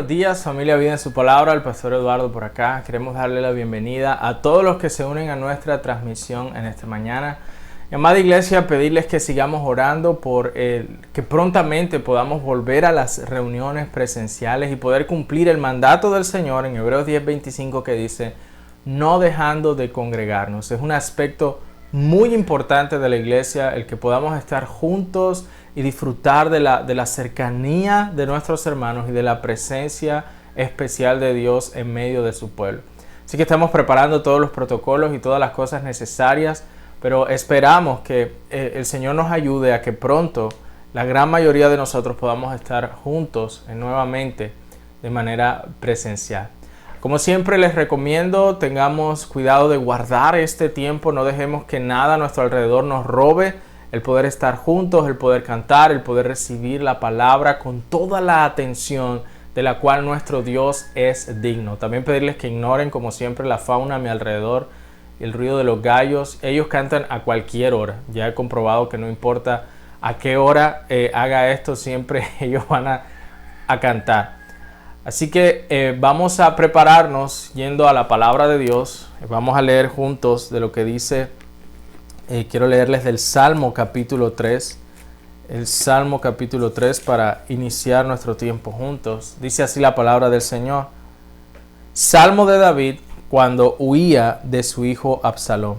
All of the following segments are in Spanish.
buenos días, familia Vida en su Palabra, el pastor Eduardo por acá. Queremos darle la bienvenida a todos los que se unen a nuestra transmisión en esta mañana. Amada iglesia, pedirles que sigamos orando por que prontamente podamos volver a las reuniones presenciales y poder cumplir el mandato del Señor en Hebreos 10:25 que dice, no dejando de congregarnos. Es un aspecto muy importante de la iglesia el que podamos estar juntos y disfrutar de la cercanía de nuestros hermanos y de la presencia especial de Dios en medio de su pueblo. Así que estamos preparando todos los protocolos y todas las cosas necesarias, pero esperamos que el Señor nos ayude a que pronto la gran mayoría de nosotros podamos estar juntos nuevamente de manera presencial. Como siempre les recomiendo, tengamos cuidado de guardar este tiempo, no dejemos que nada a nuestro alrededor nos robe el poder estar juntos, el poder cantar, el poder recibir la palabra con toda la atención de la cual nuestro Dios es digno. También pedirles que ignoren, como siempre, la fauna a mi alrededor, el ruido de los gallos. Ellos cantan a cualquier hora. Ya he comprobado que no importa a qué hora haga esto, siempre ellos van a cantar. Así que vamos a prepararnos yendo a la palabra de Dios. Vamos a leer juntos de lo que dice. Quiero leerles del Salmo capítulo 3. El Salmo capítulo 3 para iniciar nuestro tiempo juntos. Dice así la palabra del Señor. Salmo de David cuando huía de su hijo Absalón.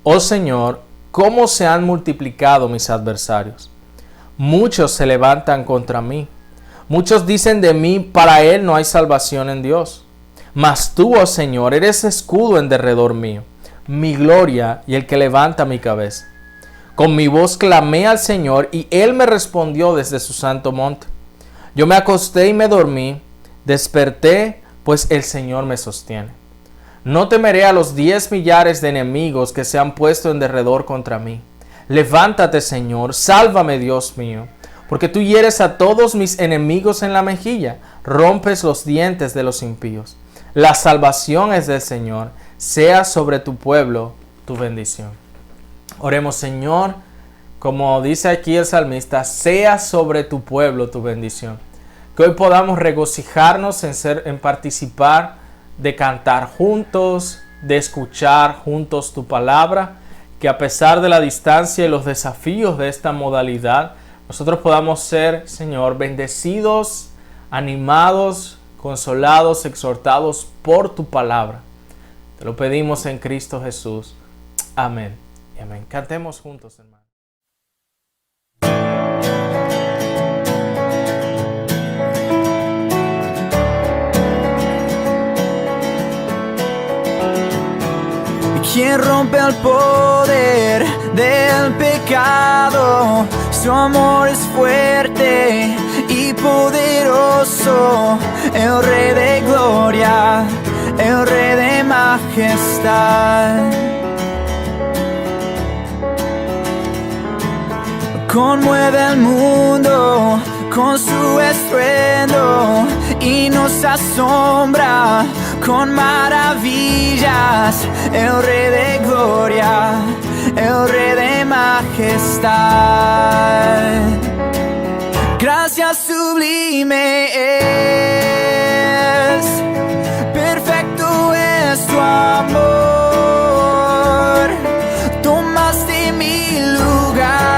Oh Señor, cómo se han multiplicado mis adversarios. Muchos se levantan contra mí. Muchos dicen de mí, para él no hay salvación en Dios. Mas tú, oh Señor, eres escudo en derredor mío, mi gloria y el que levanta mi cabeza. Con mi voz clamé al Señor y él me respondió desde su santo monte. Yo me acosté y me dormí, desperté, pues el Señor me sostiene. No temeré a los 10 millares de enemigos que se han puesto en derredor contra mí. Levántate, Señor, sálvame, Dios mío. Porque tú hieres a todos mis enemigos en la mejilla, rompes los dientes de los impíos. La salvación es del Señor, sea sobre tu pueblo tu bendición. Oremos, Señor, como dice aquí el salmista, sea sobre tu pueblo tu bendición. Que hoy podamos regocijarnos en participar, de cantar juntos, de escuchar juntos tu palabra, que a pesar de la distancia y los desafíos de esta modalidad, nosotros podamos ser, Señor, bendecidos, animados, consolados, exhortados por tu palabra. Te lo pedimos en Cristo Jesús. Amén. Y amén. Cantemos juntos, hermanos. Quien rompe el poder del pecado, su amor es fuerte y poderoso, el Rey de gloria, el Rey de majestad. Conmueve el mundo con su estruendo y nos asombra con maravillas, el Rey de gloria, el Rey de majestad. Gracias sublime es, perfecto es tu amor, tomaste mi lugar,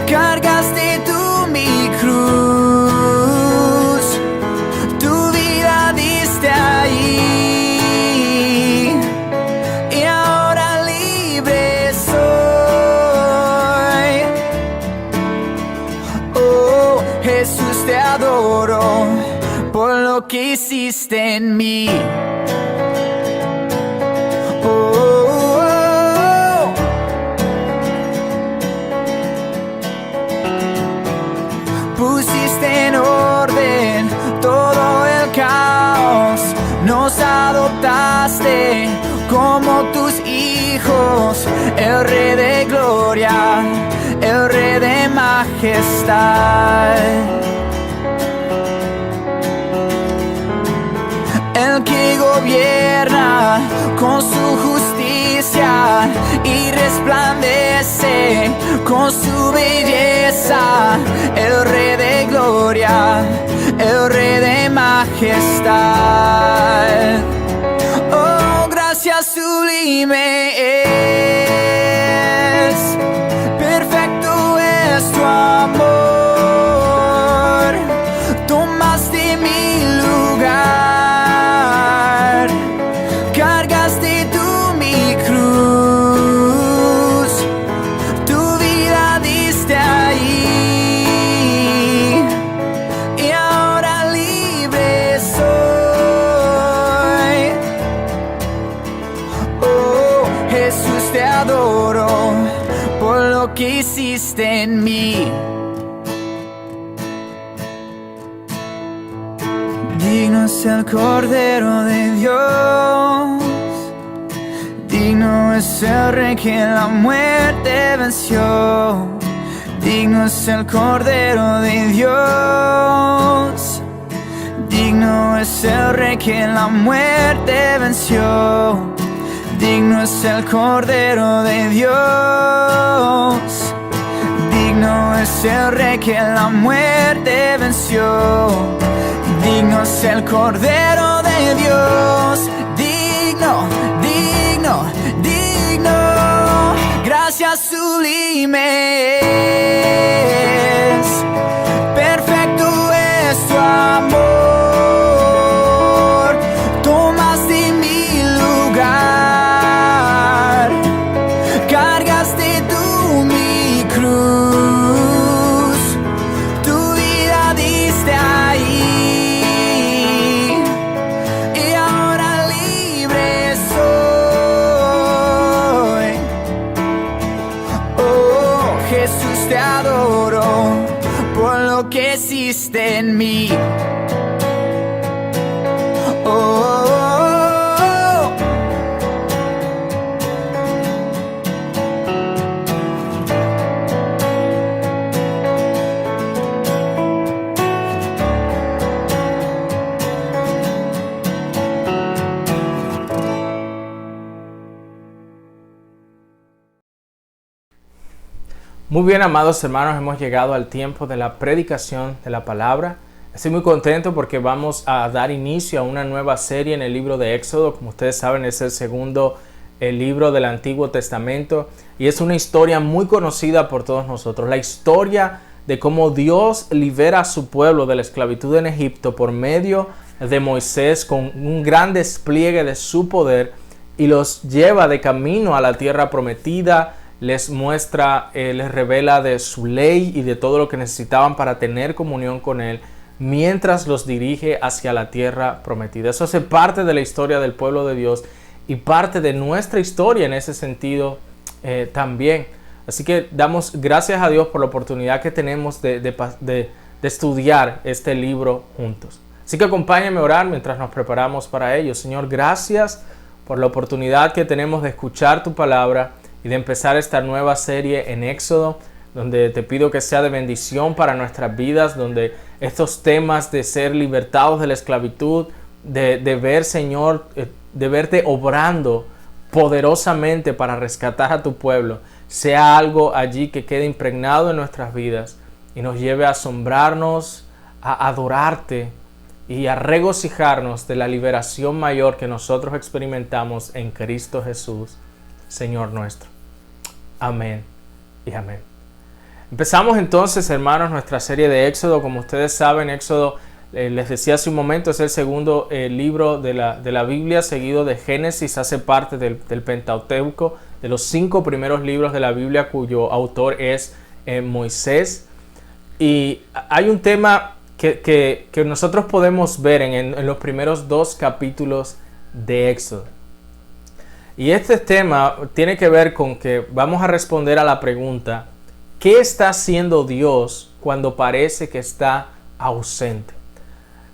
cargaste tú mi cruz, tu vida diste ahí, y ahora libre soy. Oh, Jesús, te adoro por lo que hiciste en mí. Pusiste en orden todo el caos, nos adoptaste como tus hijos, el Rey de gloria, el Rey de majestad. El que gobierna con su justicia iglesia y resplandece con su belleza, el Rey de gloria, el Rey de majestad. Oh, gracia sublime es, perfecto es tu amor. Tomaste mi lugar, cargaste tú mi cruz, tu vida diste ahí, y ahora libre soy. Oh, Jesús, te adoro por lo que hiciste en mí. Digno es el Cordero de Dios, digno es el Rey que la muerte venció. Digno es el Cordero de Dios, digno es el Rey que la muerte venció. Digno es el Cordero de Dios, digno es el Rey que la muerte venció. Digno es el Cordero de Dios, digno, digno, digno. Gracia sublime es, perfecto es tu amor. Tomaste mi lugar, cargaste tú mi cruz, tu vida diste ahí. Te adoro por lo que hiciste en mí. Oh, oh, oh. Muy bien, amados hermanos, hemos llegado al tiempo de la predicación de la palabra. Estoy muy contento porque vamos a dar inicio a una nueva serie en el libro de Éxodo. Como ustedes saben, es el segundo libro del Antiguo Testamento y es una historia muy conocida por todos nosotros. La historia de cómo Dios libera a su pueblo de la esclavitud en Egipto por medio de Moisés con un gran despliegue de su poder y los lleva de camino a la tierra prometida. Les muestra, les revela de su ley y de todo lo que necesitaban para tener comunión con Él, mientras los dirige hacia la tierra prometida. Eso hace parte de la historia del pueblo de Dios y parte de nuestra historia en ese sentido también. Así que damos gracias a Dios por la oportunidad que tenemos de estudiar este libro juntos. Así que acompáñenme a orar mientras nos preparamos para ello. Señor, gracias por la oportunidad que tenemos de escuchar tu palabra y de empezar esta nueva serie en Éxodo, donde te pido que sea de bendición para nuestras vidas, donde estos temas de ser libertados de la esclavitud, de ver, Señor, de verte obrando poderosamente para rescatar a tu pueblo, sea algo allí que quede impregnado en nuestras vidas y nos lleve a asombrarnos, a adorarte y a regocijarnos de la liberación mayor que nosotros experimentamos en Cristo Jesús, Señor nuestro. Amén y amén. Empezamos entonces, hermanos, nuestra serie de Éxodo. Como ustedes saben, Éxodo, les decía hace un momento, es el segundo libro de la Biblia, seguido de Génesis. Hace parte del Pentateuco, de los 5 primeros libros de la Biblia, cuyo autor es Moisés. Y hay un tema que nosotros podemos ver en los primeros 2 capítulos de Éxodo. Y este tema tiene que ver con que vamos a responder a la pregunta: ¿qué está haciendo Dios cuando parece que está ausente?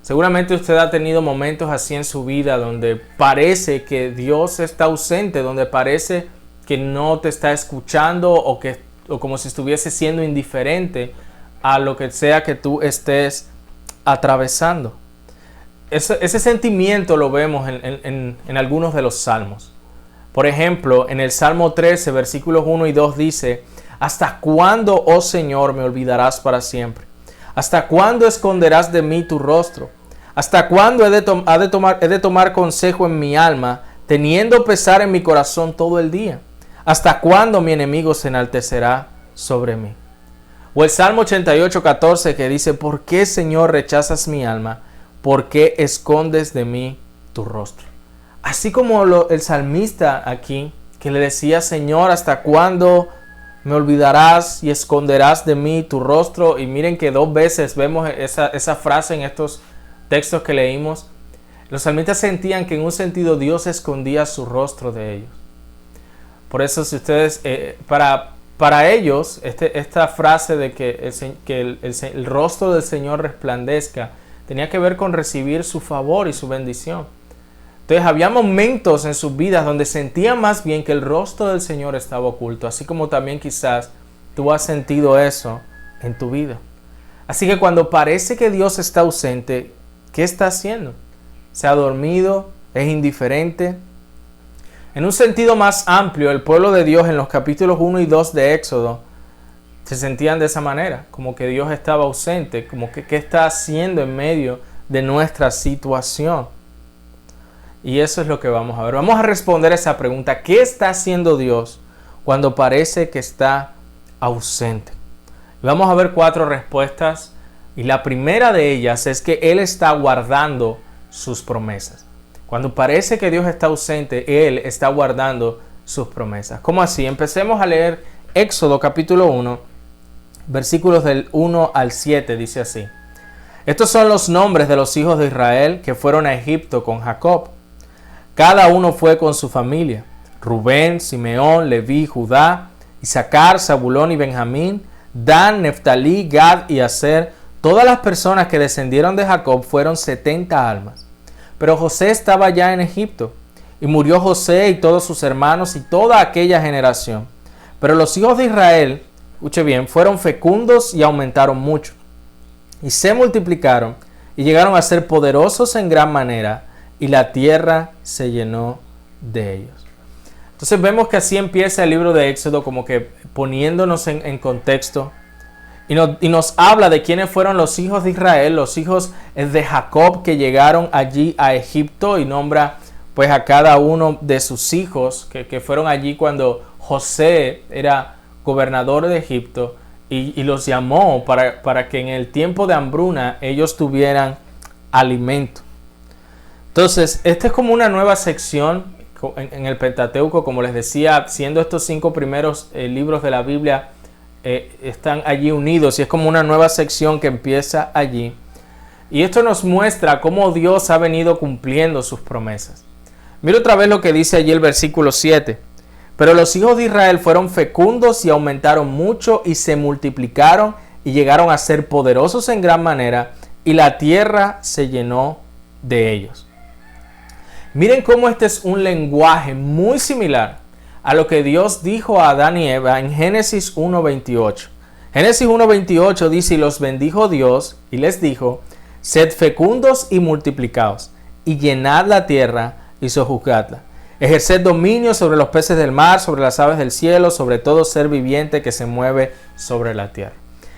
Seguramente usted ha tenido momentos así en su vida donde parece que Dios está ausente, donde parece que no te está escuchando o como si estuviese siendo indiferente a lo que sea que tú estés atravesando. Ese sentimiento lo vemos en algunos de los salmos. Por ejemplo, en el Salmo 13, versículos 1 y 2 dice: ¿hasta cuándo, oh Señor, me olvidarás para siempre? ¿Hasta cuándo esconderás de mí tu rostro? ¿Hasta cuándo he de tomar consejo en mi alma, teniendo pesar en mi corazón todo el día? ¿Hasta cuándo mi enemigo se enaltecerá sobre mí? O el Salmo 88, 14 que dice: ¿por qué, Señor, rechazas mi alma? ¿Por qué escondes de mí tu rostro? Así como el salmista aquí, que le decía: Señor, ¿hasta cuándo me olvidarás y esconderás de mí tu rostro? Y miren que 2 veces vemos esa frase en estos textos que leímos. Los salmistas sentían que en un sentido Dios escondía su rostro de ellos. Por eso, si ustedes, para ellos, esta frase de que el rostro del Señor resplandezca, tenía que ver con recibir su favor y su bendición. Entonces había momentos en sus vidas donde sentían más bien que el rostro del Señor estaba oculto, así como también quizás tú has sentido eso en tu vida. Así que cuando parece que Dios está ausente, ¿qué está haciendo? ¿Se ha dormido? ¿Es indiferente? En un sentido más amplio, el pueblo de Dios en los capítulos 1 y 2 de Éxodo se sentían de esa manera, como que Dios estaba ausente, como que ¿qué está haciendo en medio de nuestra situación? Y eso es lo que vamos a ver. Vamos a responder a esa pregunta: ¿qué está haciendo Dios cuando parece que está ausente? Y vamos a ver 4 respuestas, y la primera de ellas es que Él está guardando sus promesas. Cuando parece que Dios está ausente, Él está guardando sus promesas. ¿Cómo así? Empecemos a leer Éxodo capítulo 1, versículos del 1 al 7, dice así: estos son los nombres de los hijos de Israel que fueron a Egipto con Jacob. Cada uno fue con su familia: Rubén, Simeón, Leví, Judá, Isaacar, Zabulón y Benjamín, Dan, Neftalí, Gad y Aser. Todas las personas que descendieron de Jacob fueron 70 almas. Pero José estaba ya en Egipto, y murió José y todos sus hermanos y toda aquella generación. Pero los hijos de Israel, escuche bien, fueron fecundos y aumentaron mucho, y se multiplicaron, y llegaron a ser poderosos en gran manera, y la tierra se llenó de ellos. Entonces vemos que así empieza el libro de Éxodo, como que poniéndonos en contexto, y nos habla de quiénes fueron los hijos de Israel, los hijos de Jacob que llegaron allí a Egipto, y nombra pues a cada uno de sus hijos que fueron allí cuando José era gobernador de Egipto, y los llamó para que en el tiempo de hambruna ellos tuvieran alimento. Entonces, esta es como una nueva sección en el Pentateuco, como les decía, siendo estos 5 primeros libros de la Biblia están allí unidos, y es como una nueva sección que empieza allí. Y esto nos muestra cómo Dios ha venido cumpliendo sus promesas. Mira otra vez lo que dice allí el versículo 7. Pero los hijos de Israel fueron fecundos y aumentaron mucho y se multiplicaron y llegaron a ser poderosos en gran manera, y la tierra se llenó de ellos. Miren cómo este es un lenguaje muy similar a lo que Dios dijo a Adán y Eva en Génesis 1:28. Génesis 1:28 dice: y los bendijo Dios y les dijo: sed fecundos y multiplicaos, y llenad la tierra y sojuzgadla. Ejerced dominio sobre los peces del mar, sobre las aves del cielo, sobre todo ser viviente que se mueve sobre la tierra.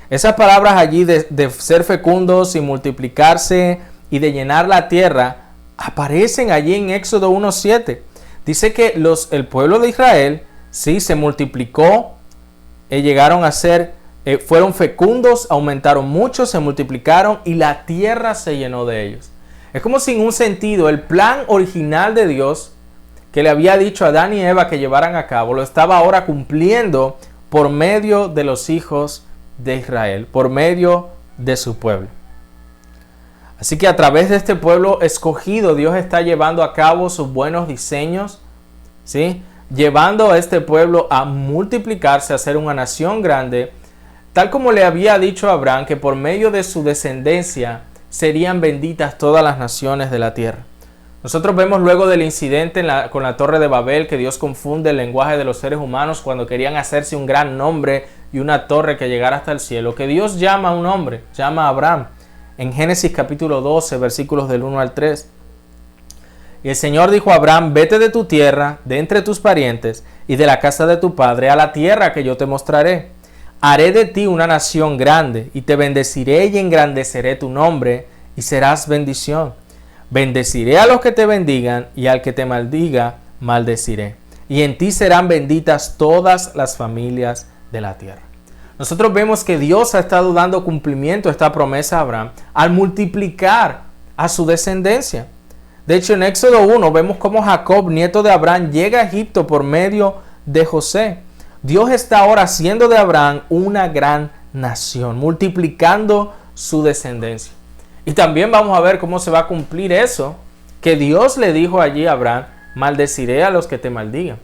Esas palabras allí de ser fecundos y multiplicarse y de llenar la tierra aparecen allí en Éxodo 1:7. Dice que el pueblo de Israel sí se multiplicó, llegaron a ser, fueron fecundos, aumentaron mucho, se multiplicaron y la tierra se llenó de ellos. Es como si en un sentido el plan original de Dios que le había dicho a Adán y Eva que llevaran a cabo, lo estaba ahora cumpliendo por medio de los hijos de Israel, por medio de su pueblo. Así que a través de este pueblo escogido, Dios está llevando a cabo sus buenos diseños, ¿sí? Llevando a este pueblo a multiplicarse, a ser una nación grande, tal como le había dicho a Abraham, que por medio de su descendencia serían benditas todas las naciones de la tierra. Nosotros vemos luego del incidente con la Torre de Babel que Dios confunde el lenguaje de los seres humanos cuando querían hacerse un gran nombre y una torre que llegara hasta el cielo, que Dios llama a un hombre, llama a Abraham, en Génesis capítulo 12, versículos del 1 al 3. Y el Señor dijo a Abraham, vete de tu tierra, de entre tus parientes y de la casa de tu padre, a la tierra que yo te mostraré. Haré de ti una nación grande, y te bendeciré y engrandeceré tu nombre, y serás bendición. Bendeciré a los que te bendigan, y al que te maldiga, maldeciré. Y en ti serán benditas todas las familias de la tierra. Nosotros vemos que Dios ha estado dando cumplimiento a esta promesa a Abraham al multiplicar a su descendencia. De hecho, en Éxodo 1 vemos cómo Jacob, nieto de Abraham, llega a Egipto por medio de José. Dios está ahora haciendo de Abraham una gran nación, multiplicando su descendencia. Y también vamos a ver cómo se va a cumplir eso que Dios le dijo allí a Abraham, maldeciré a los que te maldigan.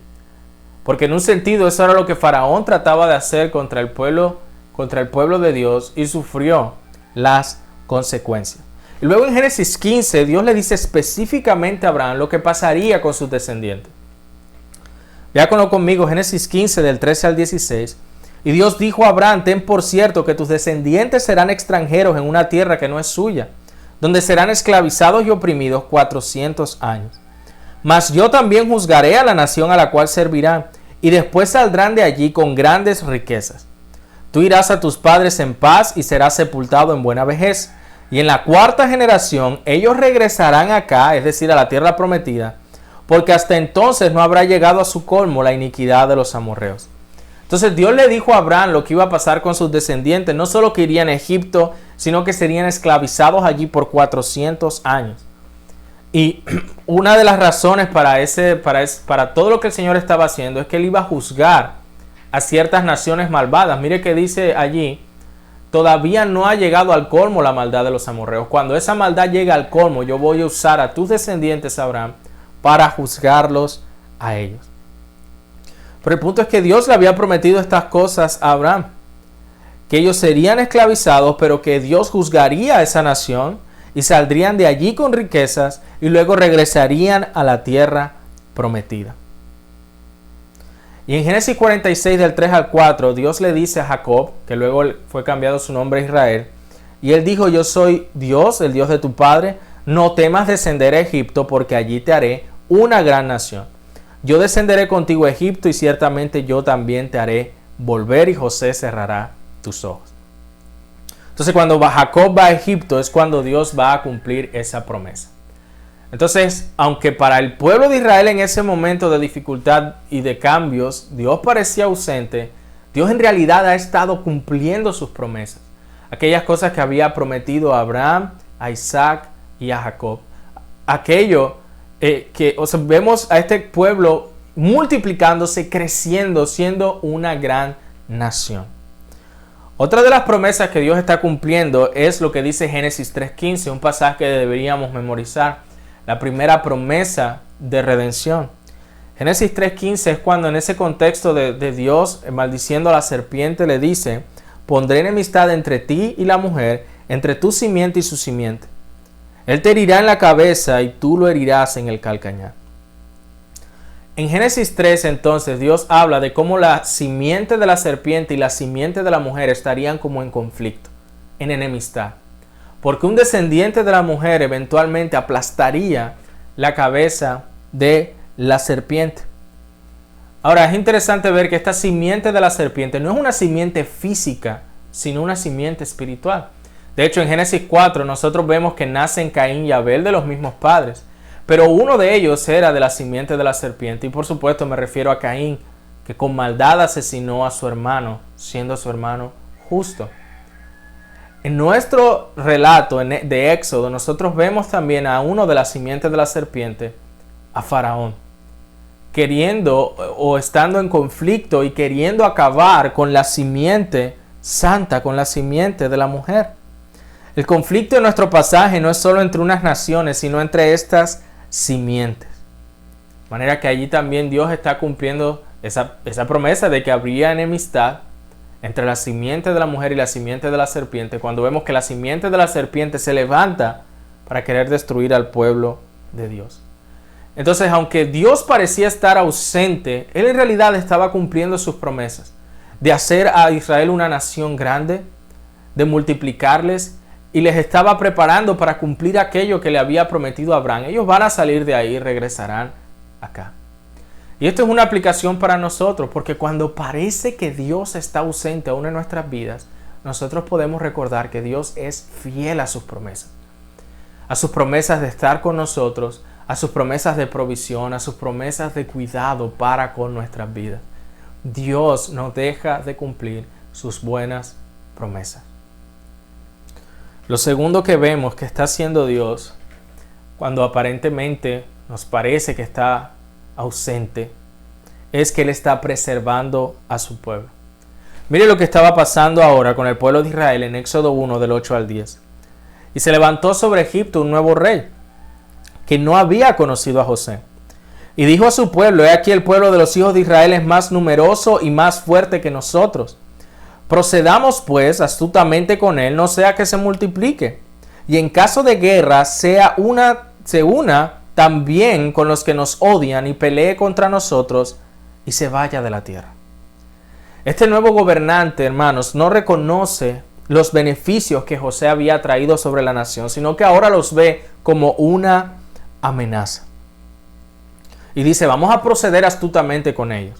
Porque en un sentido eso era lo que Faraón trataba de hacer contra el pueblo de Dios, y sufrió las consecuencias. Y luego en Génesis 15 Dios le dice específicamente a Abraham lo que pasaría con sus descendientes. Véanlo conmigo, Génesis 15 del 13 al 16. Y Dios dijo a Abraham, ten por cierto que tus descendientes serán extranjeros en una tierra que no es suya, donde serán esclavizados y oprimidos 400 años. Mas yo también juzgaré a la nación a la cual servirán, y después saldrán de allí con grandes riquezas. Tú irás a tus padres en paz y serás sepultado en buena vejez. Y en la cuarta generación ellos regresarán acá, es decir, a la tierra prometida, porque hasta entonces no habrá llegado a su colmo la iniquidad de los amorreos. Entonces Dios le dijo a Abraham lo que iba a pasar con sus descendientes, no solo que irían a Egipto, sino que serían esclavizados allí por 400 años. Y una de las razones para todo lo que el Señor estaba haciendo es que Él iba a juzgar a ciertas naciones malvadas. Mire que dice allí, todavía no ha llegado al colmo la maldad de los amorreos. Cuando esa maldad llegue al colmo, yo voy a usar a tus descendientes, Abraham, para juzgarlos a ellos. Pero el punto es que Dios le había prometido estas cosas a Abraham, que ellos serían esclavizados, pero que Dios juzgaría a esa nación y saldrían de allí con riquezas y luego regresarían a la tierra prometida. Y en Génesis 46 del 3 al 4, Dios le dice a Jacob, que luego fue cambiado su nombre a Israel, y él dijo, yo soy Dios, el Dios de tu padre, no temas descender a Egipto, porque allí te haré una gran nación. Yo descenderé contigo a Egipto, y ciertamente yo también te haré volver, y José cerrará tus ojos. Entonces cuando Jacob va a Egipto es cuando Dios va a cumplir esa promesa. Entonces, aunque para el pueblo de Israel en ese momento de dificultad y de cambios, Dios parecía ausente, Dios en realidad ha estado cumpliendo sus promesas. Aquellas cosas que había prometido a Abraham, a Isaac y a Jacob. Aquello vemos a este pueblo multiplicándose, creciendo, siendo una gran nación. Otra de las promesas que Dios está cumpliendo es lo que dice Génesis 3:15, un pasaje que deberíamos memorizar. La primera promesa de redención. Génesis 3:15 es cuando en ese contexto de Dios maldiciendo a la serpiente le dice, pondré enemistad entre ti y la mujer, entre tu simiente y su simiente. Él te herirá en la cabeza y tú lo herirás en el calcañar. En Génesis 3 entonces Dios habla de cómo la simiente de la serpiente y la simiente de la mujer estarían como en conflicto, en enemistad. Porque un descendiente de la mujer eventualmente aplastaría la cabeza de la serpiente. Ahora es interesante ver que esta simiente de la serpiente no es una simiente física, sino una simiente espiritual. De hecho, en Génesis 4 nosotros vemos que nacen Caín y Abel de los mismos padres. Pero uno de ellos era de la simiente de la serpiente. Y por supuesto me refiero a Caín, que con maldad asesinó a su hermano, siendo su hermano justo. En nuestro relato de Éxodo, nosotros vemos también a uno de las simientes de la serpiente, a Faraón, queriendo o estando en conflicto y queriendo acabar con la simiente santa, con la simiente de la mujer. El conflicto en nuestro pasaje no es solo entre unas naciones, sino entre estas simientes. De manera que allí también Dios está cumpliendo esa promesa de que habría enemistad entre la simiente de la mujer y la simiente de la serpiente, cuando vemos que la simiente de la serpiente se levanta para querer destruir al pueblo de Dios. Entonces, aunque Dios parecía estar ausente, Él en realidad estaba cumpliendo sus promesas de hacer a Israel una nación grande, de multiplicarles y les estaba preparando para cumplir aquello que le había prometido a Abraham. Ellos van a salir de ahí y regresarán acá. Y esto es una aplicación para nosotros, porque cuando parece que Dios está ausente aún en nuestras vidas, nosotros podemos recordar que Dios es fiel a sus promesas de estar con nosotros, a sus promesas de provisión, a sus promesas de cuidado para con nuestras vidas. Dios no deja de cumplir sus buenas promesas. Lo segundo que vemos que está haciendo Dios cuando aparentemente nos parece que está ausente es que Él está preservando a su pueblo. Mire lo que estaba pasando ahora con el pueblo de Israel en Éxodo 1 del 8 al 10. Y se levantó sobre Egipto un nuevo rey que no había conocido a José. Y dijo a su pueblo: he aquí el pueblo de los hijos de Israel es más numeroso y más fuerte que nosotros. Procedamos pues astutamente con él, no sea que se multiplique. Y en caso de guerra se una también con los que nos odian y pelee contra nosotros y se vaya de la tierra. Este nuevo gobernante, hermanos, no reconoce los beneficios que José había traído sobre la nación, sino que ahora los ve como una amenaza. Y dice: vamos a proceder astutamente con ellos.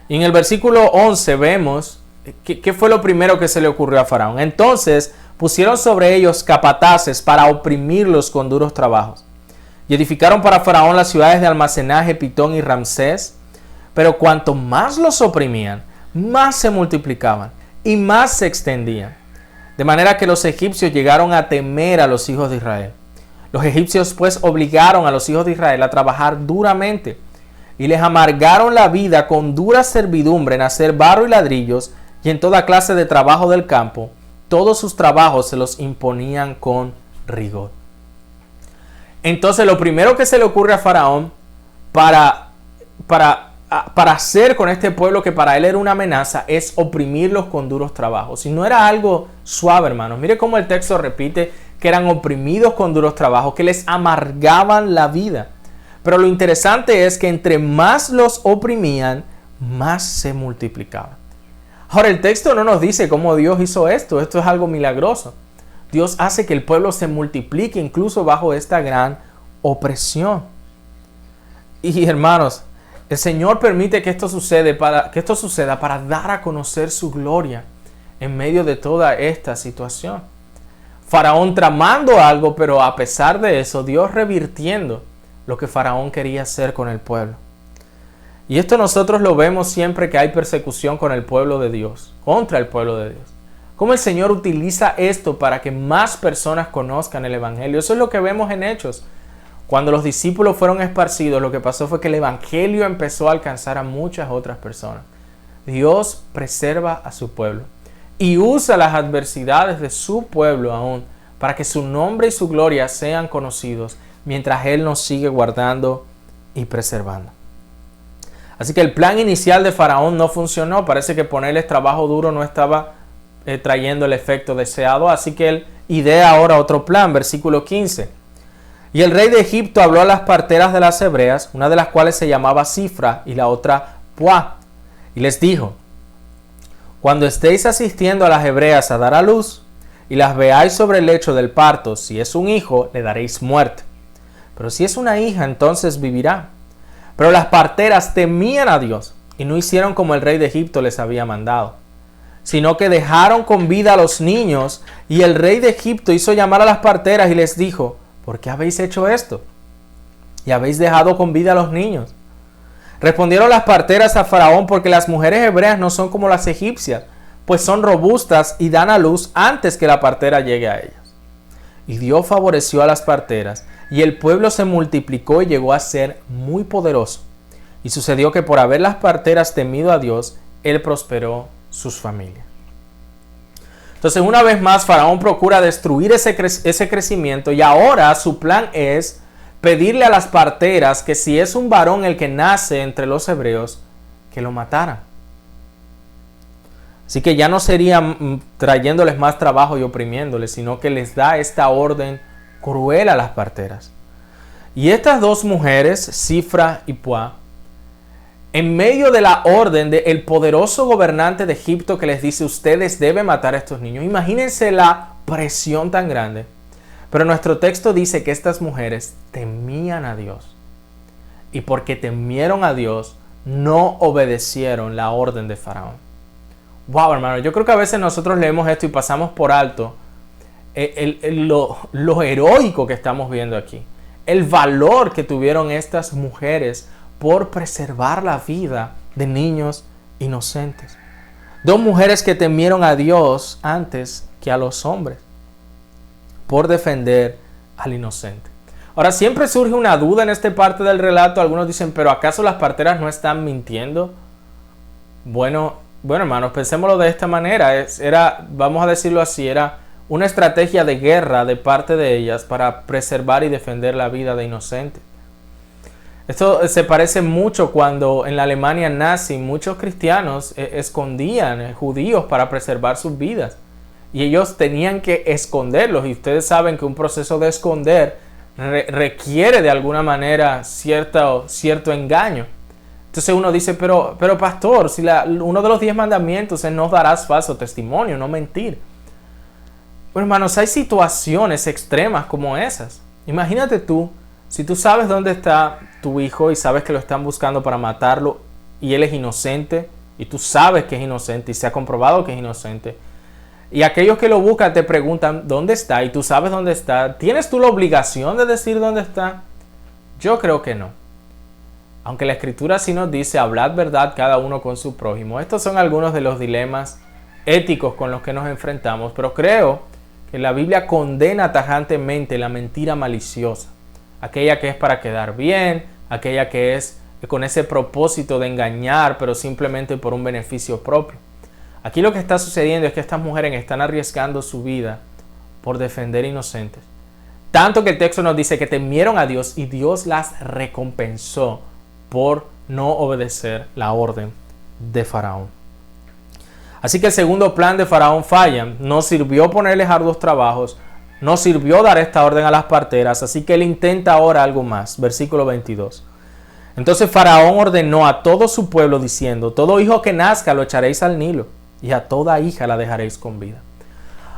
Y en el versículo 11 vemos ¿qué fue lo primero que se le ocurrió a Faraón? Entonces pusieron sobre ellos capataces para oprimirlos con duros trabajos. Y edificaron para Faraón las ciudades de almacenaje, Pitón y Ramsés. Pero cuanto más los oprimían, más se multiplicaban y más se extendían. De manera que los egipcios llegaron a temer a los hijos de Israel. Los egipcios pues obligaron a los hijos de Israel a trabajar duramente y les amargaron la vida con dura servidumbre en hacer barro y ladrillos y en toda clase de trabajo del campo. Todos sus trabajos se los imponían con rigor. Entonces lo primero que se le ocurre a Faraón para hacer con este pueblo que para él era una amenaza es oprimirlos con duros trabajos. Y no era algo suave, hermanos. Mire cómo el texto repite que eran oprimidos con duros trabajos, que les amargaban la vida. Pero lo interesante es que entre más los oprimían, más se multiplicaban. Ahora, el texto no nos dice cómo Dios hizo esto. Esto es algo milagroso. Dios hace que el pueblo se multiplique incluso bajo esta gran opresión. Y hermanos, el Señor permite que esto suceda para dar a conocer su gloria en medio de toda esta situación. Faraón tramando algo, pero a pesar de eso, Dios revirtiendo lo que Faraón quería hacer con el pueblo. Y esto nosotros lo vemos siempre que hay persecución con el pueblo de Dios, contra el pueblo de Dios. Cómo el Señor utiliza esto para que más personas conozcan el Evangelio. Eso es lo que vemos en Hechos. Cuando los discípulos fueron esparcidos, lo que pasó fue que el Evangelio empezó a alcanzar a muchas otras personas. Dios preserva a su pueblo y usa las adversidades de su pueblo aún para que su nombre y su gloria sean conocidos mientras Él nos sigue guardando y preservando. Así que el plan inicial de Faraón no funcionó. Parece que ponerles trabajo duro no estaba trayendo el efecto deseado. Así que él idea ahora otro plan. Versículo 15. Y el rey de Egipto habló a las parteras de las hebreas, una de las cuales se llamaba Cifra y la otra Puá, y les dijo: cuando estéis asistiendo a las hebreas a dar a luz y las veáis sobre el lecho del parto, si es un hijo, le daréis muerte. Pero si es una hija, entonces vivirá. Pero las parteras temían a Dios y no hicieron como el rey de Egipto les había mandado, sino que dejaron con vida a los niños. Y el rey de Egipto hizo llamar a las parteras y les dijo: ¿por qué habéis hecho esto? Y habéis dejado con vida a los niños. Respondieron las parteras a Faraón: porque las mujeres hebreas no son como las egipcias, pues son robustas y dan a luz antes que la partera llegue a ellas. Y Dios favoreció a las parteras, y el pueblo se multiplicó y llegó a ser muy poderoso. Y sucedió que por haber las parteras temido a Dios, Él prosperó sus familias. Entonces, una vez más, Faraón procura destruir ese crecimiento, y ahora su plan es pedirle a las parteras que si es un varón el que nace entre los hebreos, que lo mataran. Así que ya no sería trayéndoles más trabajo y oprimiéndoles, sino que les da esta orden cruel a las parteras. Y estas dos mujeres, Cifra y Puá, en medio de la orden del poderoso gobernante de Egipto que les dice: ustedes deben matar a estos niños. Imagínense la presión tan grande. Pero nuestro texto dice que estas mujeres temían a Dios. Y porque temieron a Dios, no obedecieron la orden de Faraón. Wow, hermano, yo creo que a veces nosotros leemos esto y pasamos por alto lo heroico que estamos viendo aquí. El valor que tuvieron estas mujeres por preservar la vida de niños inocentes. Dos mujeres que temieron a Dios antes que a los hombres por defender al inocente. Ahora, siempre surge una duda en esta parte del relato. Algunos dicen, ¿pero acaso las parteras no están mintiendo? Bueno, hermanos, pensémoslo de esta manera. Vamos a decirlo así, era una estrategia de guerra de parte de ellas para preservar y defender la vida de inocentes. Esto se parece mucho cuando en la Alemania nazi muchos cristianos escondían judíos para preservar sus vidas. Y ellos tenían que esconderlos. Y ustedes saben que un proceso de esconder requiere de alguna manera cierto engaño. Entonces uno dice, pero pastor, si uno de los 10 mandamientos es no darás falso testimonio, no mentir. Bueno, hermanos, hay situaciones extremas como esas. Imagínate tú, si tú sabes dónde está tu hijo y sabes que lo están buscando para matarlo y él es inocente y tú sabes que es inocente y se ha comprobado que es inocente. Y aquellos que lo buscan te preguntan dónde está y tú sabes dónde está. ¿Tienes tú la obligación de decir dónde está? Yo creo que no. Aunque la Escritura sí nos dice, hablad verdad cada uno con su prójimo. Estos son algunos de los dilemas éticos con los que nos enfrentamos. Pero creo que la Biblia condena tajantemente la mentira maliciosa. Aquella que es para quedar bien, aquella que es con ese propósito de engañar, pero simplemente por un beneficio propio. Aquí lo que está sucediendo es que estas mujeres están arriesgando su vida por defender inocentes. Tanto que el texto nos dice que temieron a Dios y Dios las recompensó por no obedecer la orden de Faraón. Así que el segundo plan de Faraón falla. No sirvió ponerles arduos trabajos, no sirvió dar esta orden a las parteras, así que él intenta ahora algo más. Versículo 22. Entonces Faraón ordenó a todo su pueblo diciendo, todo hijo que nazca lo echaréis al Nilo, y a toda hija la dejaréis con vida.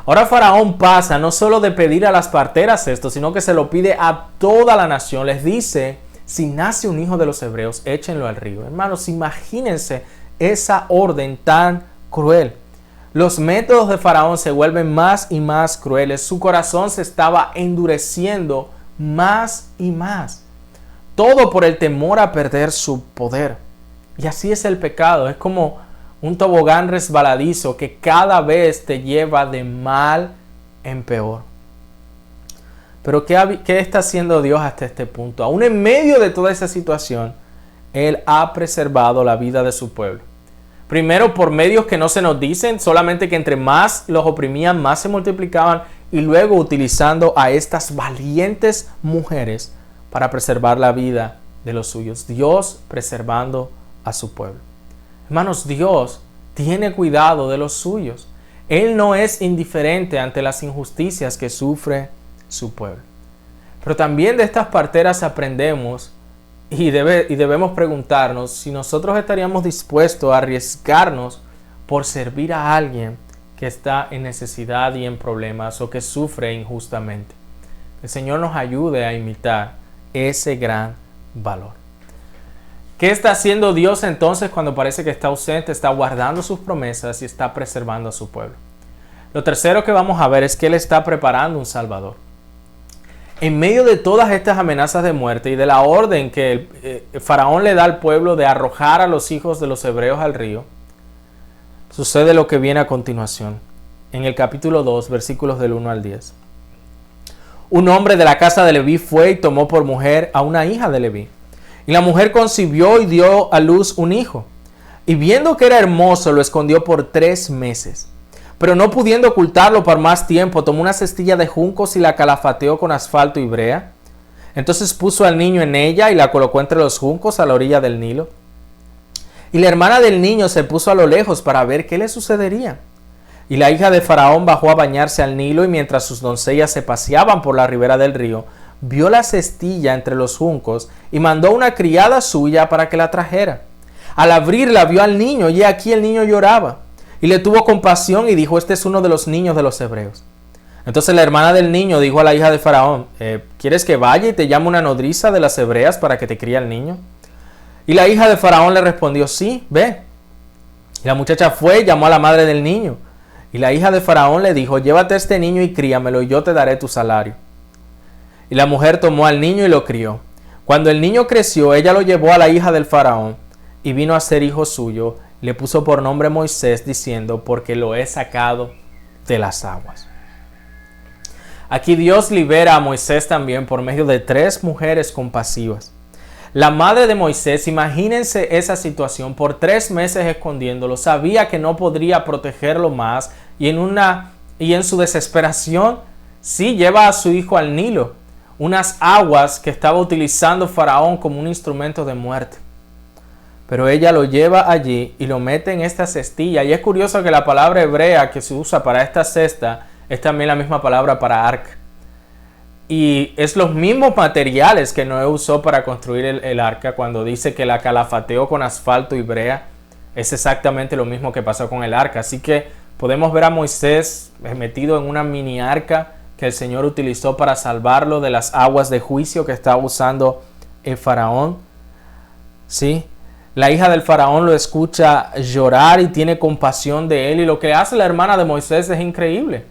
Ahora Faraón pasa no solo de pedir a las parteras esto, sino que se lo pide a toda la nación. Les dice, si nace un hijo de los hebreos, échenlo al río. Hermanos, imagínense esa orden tan cruel. Los métodos de Faraón se vuelven más y más crueles. Su corazón se estaba endureciendo más y más. Todo por el temor a perder su poder. Y así es el pecado. Es como un tobogán resbaladizo que cada vez te lleva de mal en peor. Pero ¿qué está haciendo Dios hasta este punto? Aún en medio de toda esa situación, Él ha preservado la vida de su pueblo. Primero por medios que no se nos dicen, solamente que entre más los oprimían, más se multiplicaban, y luego utilizando a estas valientes mujeres para preservar la vida de los suyos. Dios preservando a su pueblo. Hermanos, Dios tiene cuidado de los suyos. Él no es indiferente ante las injusticias que sufre su pueblo. Pero también de estas parteras aprendemos y debemos preguntarnos si nosotros estaríamos dispuestos a arriesgarnos por servir a alguien que está en necesidad y en problemas o que sufre injustamente. El Señor nos ayude a imitar ese gran valor. ¿Qué está haciendo Dios entonces cuando parece que está ausente? Está guardando sus promesas y está preservando a su pueblo. Lo tercero que vamos a ver es que Él está preparando un Salvador. En medio de todas estas amenazas de muerte y de la orden que el Faraón le da al pueblo de arrojar a los hijos de los hebreos al río, sucede lo que viene a continuación. En el capítulo 2, versículos del 1 al 10. Un hombre de la casa de Leví fue y tomó por mujer a una hija de Leví. Y la mujer concibió y dio a luz un hijo. Y viendo que era hermoso, lo escondió por 3 meses. Pero no pudiendo ocultarlo por más tiempo, tomó una cestilla de juncos y la calafateó con asfalto y brea. Entonces puso al niño en ella y la colocó entre los juncos a la orilla del Nilo. Y la hermana del niño se puso a lo lejos para ver qué le sucedería. Y la hija de Faraón bajó a bañarse al Nilo, y mientras sus doncellas se paseaban por la ribera del río, vio la cestilla entre los juncos y mandó una criada suya para que la trajera. Al abrirla vio al niño, y aquí el niño lloraba. Y le tuvo compasión y dijo, este es uno de los niños de los hebreos. Entonces la hermana del niño dijo a la hija de Faraón, ¿quieres que vaya y te llame una nodriza de las hebreas para que te críe al niño? Y la hija de Faraón le respondió, sí, ve. Y la muchacha fue y llamó a la madre del niño. Y la hija de Faraón le dijo, llévate a este niño y críamelo, y yo te daré tu salario. Y la mujer tomó al niño y lo crió. Cuando el niño creció, ella lo llevó a la hija del Faraón, y vino a ser hijo suyo. Le puso por nombre Moisés, diciendo, porque lo he sacado de las aguas. Aquí Dios libera a Moisés también por medio de 3 mujeres compasivas. La madre de Moisés, imagínense esa situación, por 3 meses escondiéndolo, sabía que no podría protegerlo más y en su desesperación sí lleva a su hijo al Nilo, unas aguas que estaba utilizando Faraón como un instrumento de muerte. Pero ella lo lleva allí y lo mete en esta cestilla. Y es curioso que la palabra hebrea que se usa para esta cesta es también la misma palabra para arca. Y es los mismos materiales que Noé usó para construir el arca. Cuando dice que la calafateó con asfalto y brea, es exactamente lo mismo que pasó con el arca. Así que podemos ver a Moisés metido en una mini arca que el Señor utilizó para salvarlo de las aguas de juicio que estaba usando el Faraón. ¿Sí? La hija del Faraón lo escucha llorar y tiene compasión de él. Y lo que hace la hermana de Moisés es increíble.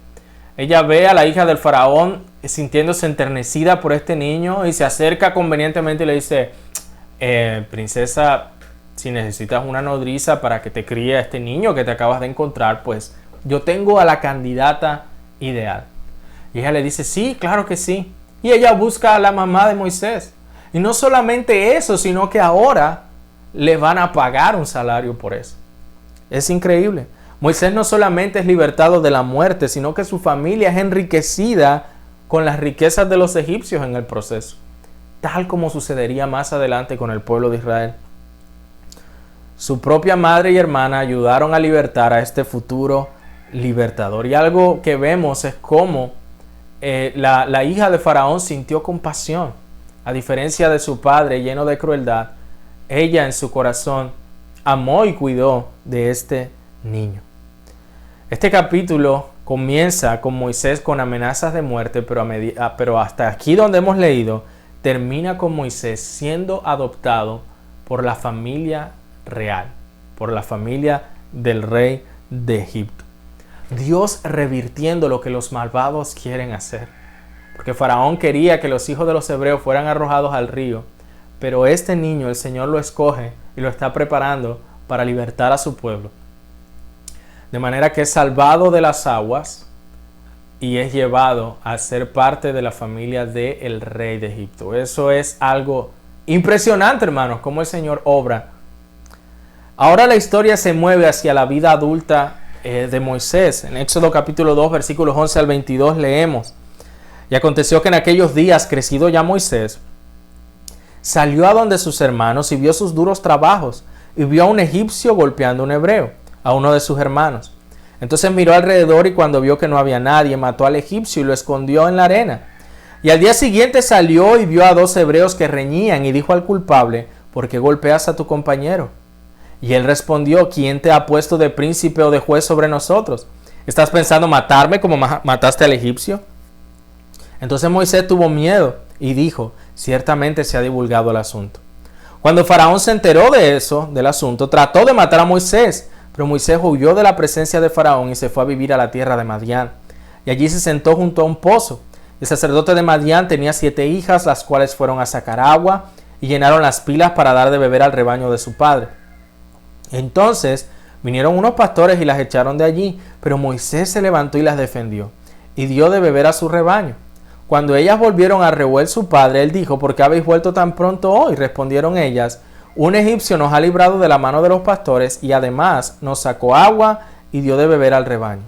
Ella ve a la hija del Faraón sintiéndose enternecida por este niño y se acerca convenientemente y le dice, princesa, si necesitas una nodriza para que te críe a este niño que te acabas de encontrar, pues yo tengo a la candidata ideal. Y ella le dice, sí, claro que sí. Y ella busca a la mamá de Moisés. Y no solamente eso, sino que ahora le van a pagar un salario por eso. Es increíble. Moisés no solamente es libertado de la muerte, sino que su familia es enriquecida con las riquezas de los egipcios en el proceso, tal como sucedería más adelante con el pueblo de Israel. Su propia madre y hermana ayudaron a libertar a este futuro libertador. Y algo que vemos es cómo la hija de Faraón sintió compasión. A diferencia de su padre lleno de crueldad, ella en su corazón amó y cuidó de este niño. Este capítulo comienza con Moisés con amenazas de muerte, pero hasta aquí donde hemos leído, termina con Moisés siendo adoptado por la familia real, por la familia del rey de Egipto. Dios revirtiendo lo que los malvados quieren hacer. Porque Faraón quería que los hijos de los hebreos fueran arrojados al río, pero este niño el Señor lo escoge y lo está preparando para libertar a su pueblo. De manera que es salvado de las aguas y es llevado a ser parte de la familia del rey de Egipto. Eso es algo impresionante, hermanos, cómo el Señor obra. Ahora la historia se mueve hacia la vida adulta de Moisés. En Éxodo capítulo 2, versículos 11 al 22 leemos. Y aconteció que en aquellos días, crecido ya Moisés, salió a donde sus hermanos y vio sus duros trabajos, y vio a un egipcio golpeando a un hebreo, a uno de sus hermanos. Entonces miró alrededor y cuando vio que no había nadie, mató al egipcio y lo escondió en la arena. Y al día siguiente salió y vio a 2 hebreos que reñían y dijo al culpable, ¿por qué golpeas a tu compañero? Y él respondió, ¿quién te ha puesto de príncipe o de juez sobre nosotros? ¿Estás pensando matarme como mataste al egipcio? Entonces Moisés tuvo miedo y dijo, ciertamente se ha divulgado el asunto. Cuando Faraón se enteró de eso, del asunto, trató de matar a Moisés, pero Moisés huyó de la presencia de Faraón y se fue a vivir a la tierra de Madián. Y allí se sentó junto a un pozo. El sacerdote de Madián tenía 7 hijas, las cuales fueron a sacar agua y llenaron las pilas para dar de beber al rebaño de su padre. Entonces vinieron unos pastores y las echaron de allí, pero Moisés se levantó y las defendió y dio de beber a su rebaño. Cuando ellas volvieron a Reuel su padre, él dijo, ¿por qué habéis vuelto tan pronto hoy? Respondieron ellas, un egipcio nos ha librado de la mano de los pastores y además nos sacó agua y dio de beber al rebaño.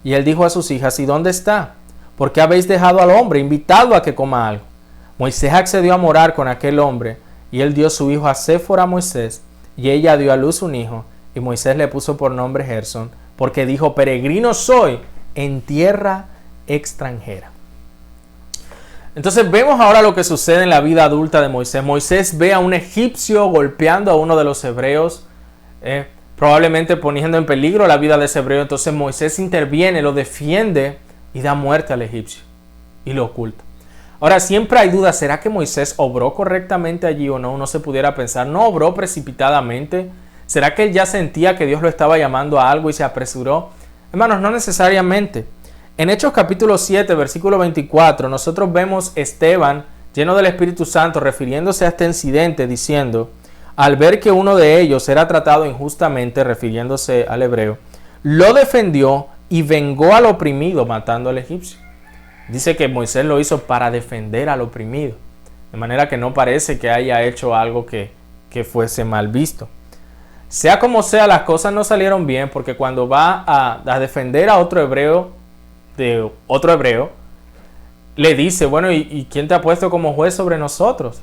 Y él dijo a sus hijas, ¿y dónde está? ¿Por qué habéis dejado al hombre, invitado a que coma algo? Moisés accedió a morar con aquel hombre y él dio su hijo a Séfora a Moisés y ella dio a luz un hijo y Moisés le puso por nombre Gersón porque dijo, peregrino soy en tierra extranjera. Entonces vemos ahora lo que sucede en la vida adulta de Moisés. Moisés ve a un egipcio golpeando a uno de los hebreos, probablemente poniendo en peligro la vida de ese hebreo. Entonces Moisés interviene, lo defiende y da muerte al egipcio y lo oculta. Ahora, siempre hay dudas, ¿será que Moisés obró correctamente allí o no? Uno se pudiera pensar, ¿no obró precipitadamente? ¿Será que él ya sentía que Dios lo estaba llamando a algo y se apresuró? Hermanos, no necesariamente. En Hechos capítulo 7, versículo 24, nosotros vemos Esteban, lleno del Espíritu Santo, refiriéndose a este incidente, diciendo, al ver que uno de ellos era tratado injustamente, refiriéndose al hebreo, lo defendió y vengó al oprimido, matando al egipcio. Dice que Moisés lo hizo para defender al oprimido, de manera que no parece que haya hecho algo que fuese mal visto. Sea como sea, las cosas no salieron bien, porque cuando va a defender a otro hebreo, de otro hebreo, le dice, bueno, ¿y quién te ha puesto como juez sobre nosotros?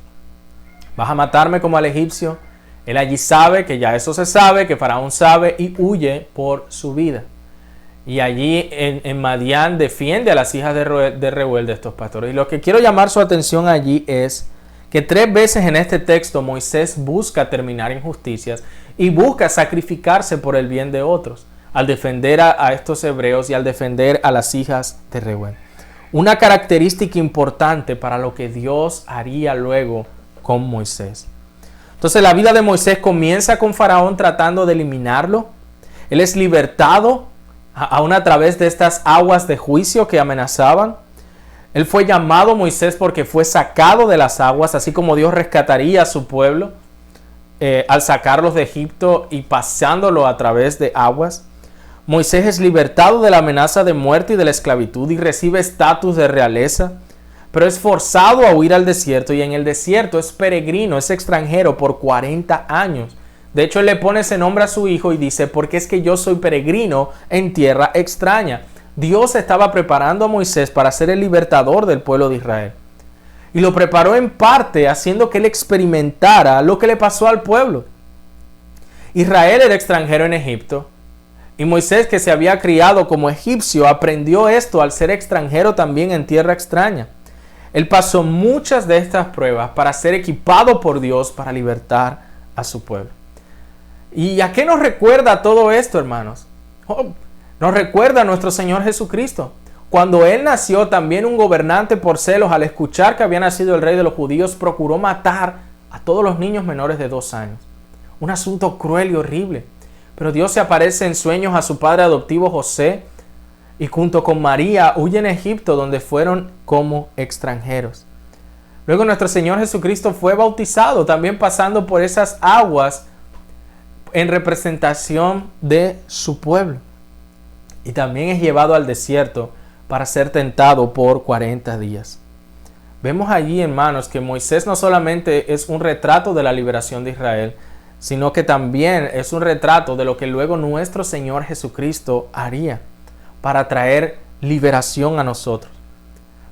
¿Vas a matarme como al egipcio? Él allí sabe que ya eso se sabe, que Faraón sabe, y huye por su vida. Y allí en Madián defiende a las hijas de Reuel, de estos pastores. Y lo que quiero llamar su atención allí es que 3 veces en este texto Moisés busca terminar injusticias y busca sacrificarse por el bien de otros, al defender a estos hebreos y al defender a las hijas de Reuel. Una característica importante para lo que Dios haría luego con Moisés. Entonces la vida de Moisés comienza con Faraón tratando de eliminarlo. Él es libertado aún a través de estas aguas de juicio que amenazaban. Él fue llamado Moisés porque fue sacado de las aguas, así como Dios rescataría a su pueblo al sacarlos de Egipto y pasándolo a través de aguas. Moisés es libertado de la amenaza de muerte y de la esclavitud y recibe estatus de realeza, pero es forzado a huir al desierto, y en el desierto es peregrino, es extranjero por 40 años. De hecho, él le pone ese nombre a su hijo y dice, porque es que yo soy peregrino en tierra extraña. Dios estaba preparando a Moisés para ser el libertador del pueblo de Israel. Y lo preparó en parte haciendo que él experimentara lo que le pasó al pueblo. Israel era extranjero en Egipto, y Moisés, que se había criado como egipcio, aprendió esto al ser extranjero también en tierra extraña. Él pasó muchas de estas pruebas para ser equipado por Dios para libertar a su pueblo. ¿Y a qué nos recuerda todo esto, hermanos? Nos recuerda a nuestro Señor Jesucristo. Cuando Él nació, también un gobernante por celos, al escuchar que había nacido el rey de los judíos, procuró matar a todos los niños menores de 2 años. Un asunto cruel y horrible. Pero Dios se aparece en sueños a su padre adoptivo José, y junto con María huyen a Egipto, donde fueron como extranjeros. Luego nuestro Señor Jesucristo fue bautizado, también pasando por esas aguas en representación de su pueblo. Y también es llevado al desierto para ser tentado por 40 días. Vemos allí, hermanos, que Moisés no solamente es un retrato de la liberación de Israel, sino que también es un retrato de lo que luego nuestro Señor Jesucristo haría para traer liberación a nosotros.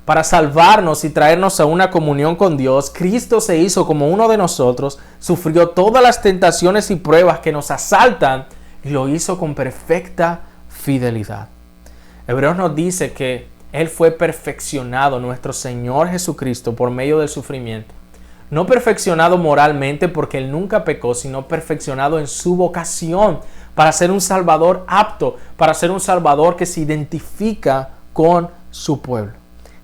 Para salvarnos y traernos a una comunión con Dios, Cristo se hizo como uno de nosotros, sufrió todas las tentaciones y pruebas que nos asaltan y lo hizo con perfecta fidelidad. Hebreos nos dice que Él fue perfeccionado, nuestro Señor Jesucristo, por medio del sufrimiento. No perfeccionado moralmente porque Él nunca pecó, sino perfeccionado en su vocación para ser un Salvador apto, para ser un Salvador que se identifica con su pueblo.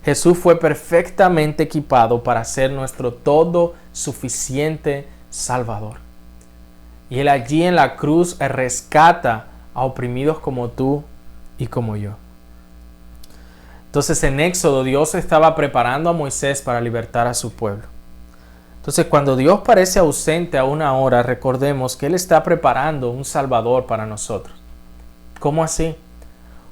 Jesús fue perfectamente equipado para ser nuestro todo suficiente Salvador. Y Él allí en la cruz rescata a oprimidos como tú y como yo. Entonces en Éxodo Dios estaba preparando a Moisés para libertar a su pueblo. Entonces cuando Dios parece ausente a una hora, recordemos que Él está preparando un Salvador para nosotros. ¿Cómo así?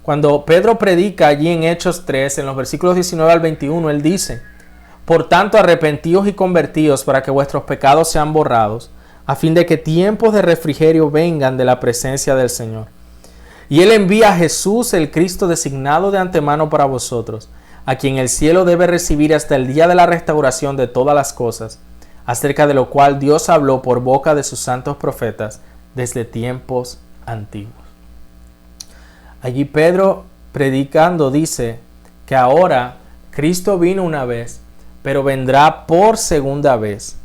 Cuando Pedro predica allí en Hechos 3, en los versículos 19 al 21, él dice: por tanto, arrepentíos y convertíos para que vuestros pecados sean borrados, a fin de que tiempos de refrigerio vengan de la presencia del Señor. Y Él envía a Jesús, el Cristo designado de antemano para vosotros, a quien el cielo debe recibir hasta el día de la restauración de todas las cosas, acerca de lo cual Dios habló por boca de sus santos profetas desde tiempos antiguos. Allí Pedro, predicando, dice que ahora Cristo vino una vez, pero vendrá por segunda vez.